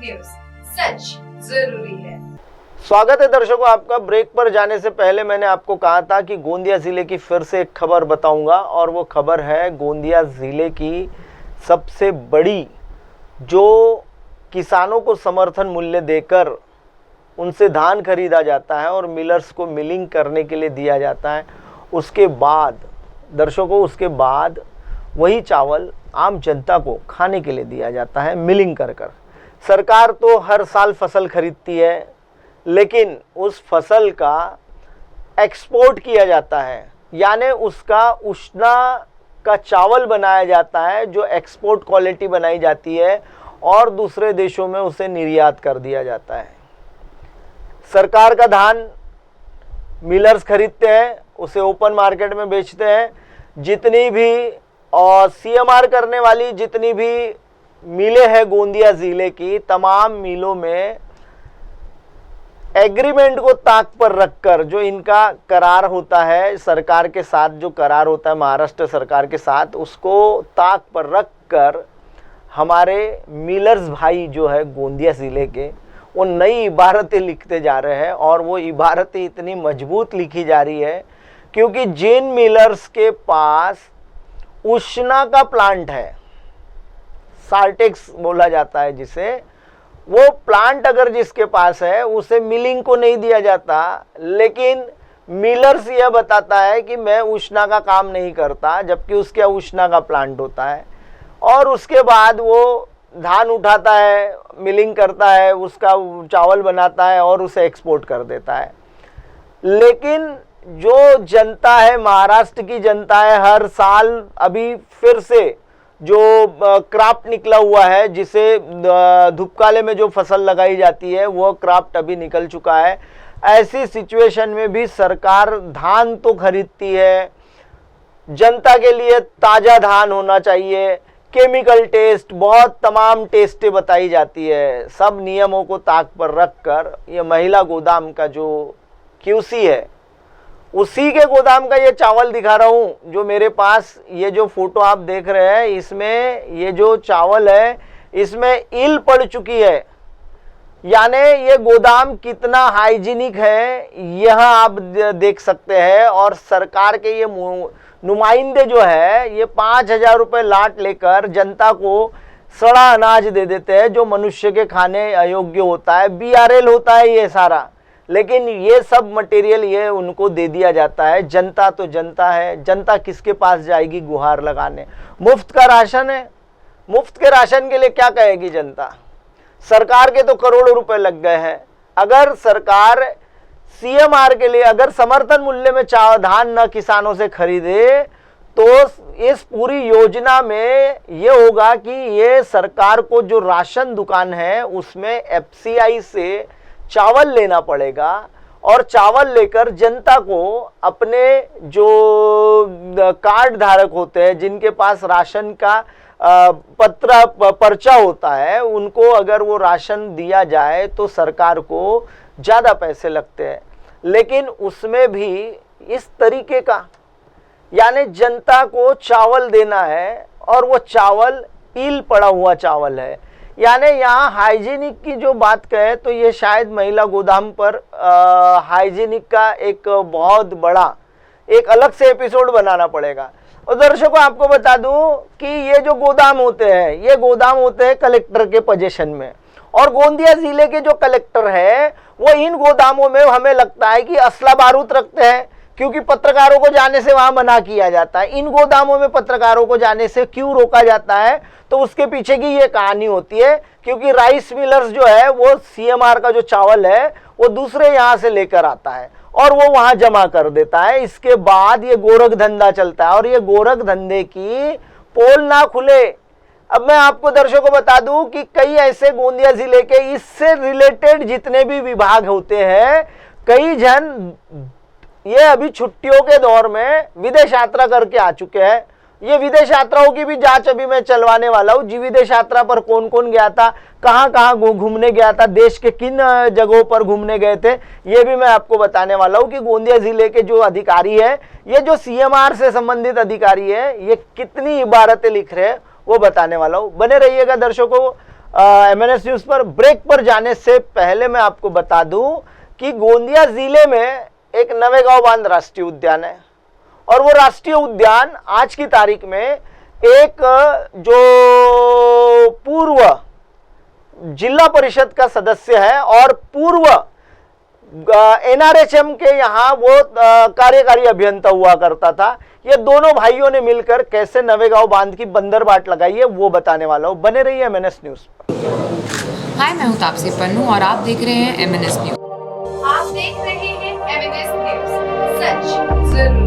News, सच जरूरी है। स्वागत है दर्शकों आपका। ब्रेक पर जाने से पहले मैंने आपको कहा था कि गोंदिया जिले की फिर से एक खबर बताऊंगा, और वो खबर है गोंदिया जिले की सबसे बड़ी, जो किसानों को समर्थन मूल्य देकर उनसे धान खरीदा जाता है और मिलर्स को मिलिंग करने के लिए दिया जाता है। उसके बाद दर्शकों, उसके बाद वही चावल आम जनता को खाने के लिए दिया जाता है मिलिंग कर कर। सरकार तो हर साल फसल खरीदती है, लेकिन उस फसल का एक्सपोर्ट किया जाता है, यानी उसका उष्णा का चावल बनाया जाता है, जो एक्सपोर्ट क्वालिटी बनाई जाती है और दूसरे देशों में उसे निर्यात कर दिया जाता है। सरकार का धान मिलर्स खरीदते हैं, उसे ओपन मार्केट में बेचते हैं। जितनी भी और सीएमआर करने वाली जितनी भी मिलें हैं गोंदिया ज़िले की, तमाम मिलों में एग्रीमेंट को ताक पर रखकर, जो इनका करार होता है सरकार के साथ, जो करार होता है महाराष्ट्र सरकार के साथ, उसको ताक पर रखकर हमारे मिलर्स भाई जो है गोंदिया ज़िले के, वो नई इबारतें लिखते जा रहे हैं। और वो इबारतें इतनी मजबूत लिखी जा रही है क्योंकि जिन मिलर्स के पास उष्णा का प्लांट है, साल्टेक्स बोला जाता है जिसे, वो प्लांट अगर जिसके पास है उसे मिलिंग को नहीं दिया जाता, लेकिन मिलर्स यह बताता है कि मैं उष्णा का काम नहीं करता, जबकि उसके उष्णा का प्लांट होता है। और उसके बाद वो धान उठाता है, मिलिंग करता है, उसका चावल बनाता है और उसे एक्सपोर्ट कर देता है। लेकिन जो जनता है, महाराष्ट्र की जनता है, हर साल अभी फिर से जो क्राफ्ट निकला हुआ है, जिसे धूपकाले में जो फसल लगाई जाती है, वो क्राफ्ट अभी निकल चुका है। ऐसी सिचुएशन में भी सरकार धान तो खरीदती है, जनता के लिए ताज़ा धान होना चाहिए, केमिकल टेस्ट, बहुत तमाम टेस्टें बताई जाती है। सब नियमों को ताक पर रखकर ये महिला गोदाम का जो क्यूसी है, उसी के गोदाम का ये चावल दिखा रहा हूँ जो मेरे पास, ये जो फोटो आप देख रहे हैं, इसमें ये जो चावल है इसमें ईल पड़ चुकी है। यानी ये गोदाम कितना हाइजीनिक है यह आप देख सकते हैं। और सरकार के ये नुमाइंदे जो है, ये 5,000 रुपये लाट लेकर जनता को सड़ा अनाज दे देते हैं, जो मनुष्य के खाने अयोग्य होता है। BRL होता है ये सारा, लेकिन ये सब मटेरियल ये उनको दे दिया जाता है। जनता तो जनता है, जनता किसके पास जाएगी गुहार लगाने? मुफ्त का राशन है, मुफ्त के राशन के लिए क्या कहेगी जनता? सरकार के तो करोड़ों रुपए लग गए हैं। अगर सरकार सीएमआर के लिए अगर समर्थन मूल्य में धान न किसानों से खरीदे, तो इस पूरी योजना में ये होगा कि ये सरकार को जो राशन दुकान है उसमें FCI से चावल लेना पड़ेगा, और चावल लेकर जनता को अपने जो कार्ड धारक होते हैं, जिनके पास राशन का पर्चा होता है, उनको अगर वो राशन दिया जाए तो सरकार को ज़्यादा पैसे लगते हैं। लेकिन उसमें भी इस तरीके का, यानी जनता को चावल देना है और वो चावल ईल पड़ा हुआ चावल है। यानी यहाँ हाइजीनिक की जो बात कहे तो ये शायद महिला गोदाम पर हाइजीनिक का एक बहुत बड़ा एक अलग से एपिसोड बनाना पड़ेगा। और दर्शकों आपको बता दूं कि ये जो गोदाम होते हैं, ये गोदाम होते हैं कलेक्टर के पोजीशन में, और गोंदिया जिले के जो कलेक्टर है वो इन गोदामों में हमें लगता है कि असला बारूद रखते हैं, क्योंकि पत्रकारों को जाने से वहां मना किया जाता है। इन गोदामों में पत्रकारों को जाने से क्यों रोका जाता है? तो उसके पीछे की ये कहानी होती है, क्योंकि राइस मिलर्स जो है वो सीएमआर का जो चावल है वो दूसरे यहाँ से लेकर आता है और वो वहां जमा कर देता है। इसके बाद ये गोरख धंधा चलता है, और ये गोरख धंधे की पोल ना खुले। अब मैं आपको दर्शकों को बता दूं कि कई ऐसे गोंदिया जिले के इससे रिलेटेड जितने भी विभाग होते हैं, कई जन ये अभी छुट्टियों के दौर में विदेश यात्रा करके आ चुके हैं। ये विदेश यात्राओं की भी जांच अभी मैं चलवाने वाला हूँ। जी विदेश यात्रा पर कौन कौन गया था, कहाँ कहाँ घूमने गया था, देश के किन जगहों पर घूमने गए थे, ये भी मैं आपको बताने वाला हूँ कि गोंदिया जिले के जो अधिकारी है, ये जो सीएमआर से संबंधित अधिकारी है, ये कितनी इबारतें लिख रहे हैं वो बताने वाला हूँ। बने रहिएगा दर्शकों। MNS न्यूज पर। ब्रेक पर जाने से पहले मैं आपको बता दूं कि गोंदिया जिले में एक नवेगांव बांध राष्ट्रीय उद्यान है और वो राष्ट्रीय उद्यान आज की तारीख में एक जो पूर्व जिला परिषद का सदस्य है और पूर्व NRHM के यहाँ वो कार्यकारी अभियंता हुआ करता था, ये दोनों भाइयों ने मिलकर कैसे नवेगांव बांध की बंदरबाट लगाई है वो बताने वाला हूँ। बने रहिए MNS न्यूज पर। हाय, मैं हूँ तापसी पन्नू और आप देख रहे हैं MNS न्यूज। आप देख रहे हैं MNS न्यूज, सच जरूरी।